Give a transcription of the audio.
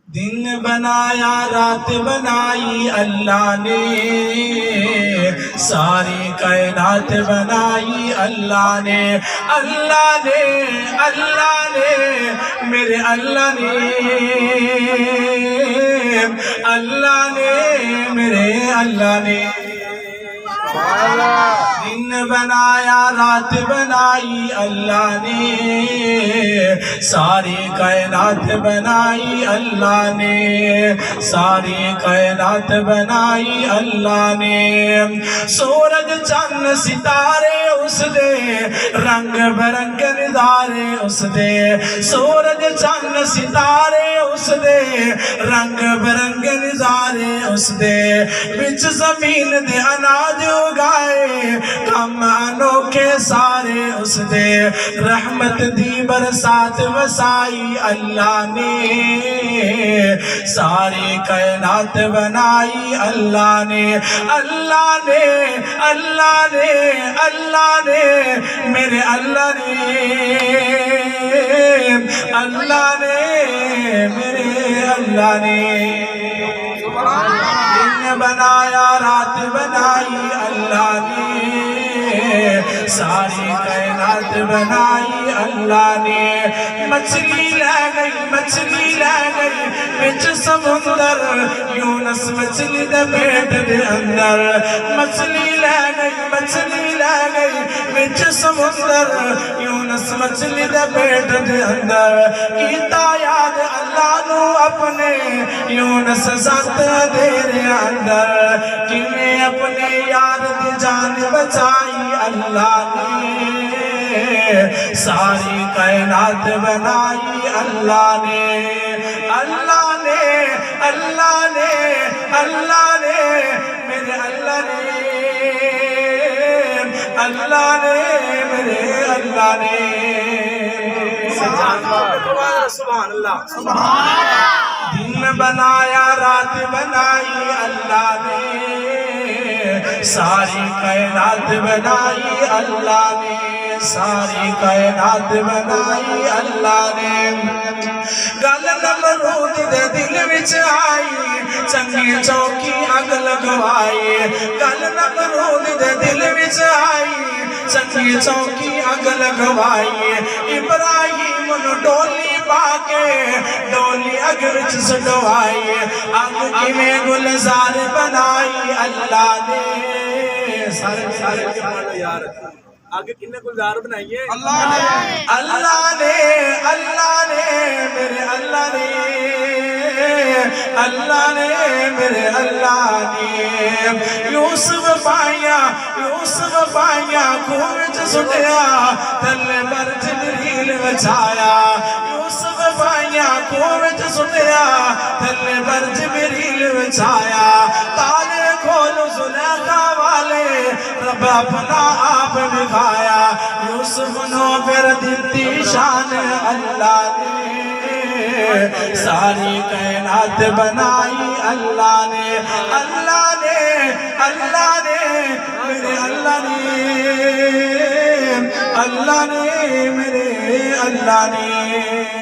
دن بنایا رات بنائی اللہ نے، ساری کائنات بنائی اللہ نے، اللہ نے اللہ نے میرے اللہ نے، اللہ نے میرے اللہ نے۔ دن بنایا رات بنائی اللہ نے، ساری کائنات بنائی اللہ نے، ساری کائنات بنائی اللہ نے۔ سورج چند ستارے اس دے، رنگ برنگ نظارے اس دے، سورج چند ستارے اس دے، رنگ برنگ نظارے اس دے، بچ زمین دے اناج اگائے، کم انوکھے سارے اس دے، رحمت دی برسات وسائی اللہ نے، ساری کائنات بنائی اللہ نے، اللہ نے اللہ نے اللہ نے میرے اللہ نے، اللہ نے میرے اللہ نے۔ دن بنایا رات بنائی اللہ نے، ساری کائنات بنائی اللہ نے۔ مچھلی لے گئی مچھلی لے گئی بچ سمندر، یونس مچھلی دے پیٹ دے اندر، مچھلی لے گئی مچھلی لے گئی بچ سمندر، یونس مچھلی دے پیٹ دے اندر۔ کیتا یاد اللہ نو اپنے، یونس سات دیر اندر، کیویں اپنے یار دی جان بچائی اللہ نے، ساری کائنات بنائی اللہ نے، اللہ نے اللہ نے اللہ نے میرے اللہ نے، اللہ نے میرے اللہ نے۔ سبحان اللہ سبحان اللہ۔ دن بنایا رات بنائی اللہ نے، ساری کائنات بنائی اللہ نے، ساری کائنات بنائی اللہ نے۔ گل نمرود دے دل وچ آئی، چنگی چوکی اگ لگوائی، گل نمرود دے دل وچ آئی، چنگی چوکی اگ لگوائی، ابراہیم نو ڈولی پا کے ڈولی اگ وچ سٹوائی، اگ کیویں گلزار بنائی اللہ نے، سارے یار آگے کنے گلزار بنائیے اللہ نے، اللہ نے اللہ نے میرے اللہ نے، اللہ نے میرے اللہ نے۔ یوسف پائیا یوسف پائیا کنویں وچ سٹیا، تھلے پر جبریل وچھایا، یوسف پائیا کنویں وچ سٹیا، تھلے پر جبریل وچھایا، تالے کھولو زلیخا والے، رب اپنا آپ دکھایا، یوسف نو پھر دتی شان اللہ نے، ساری کائنات بنائی اللہ نے، اللہ نے اللہ نے میرے اللہ نے، اللہ نے میرے اللہ نے۔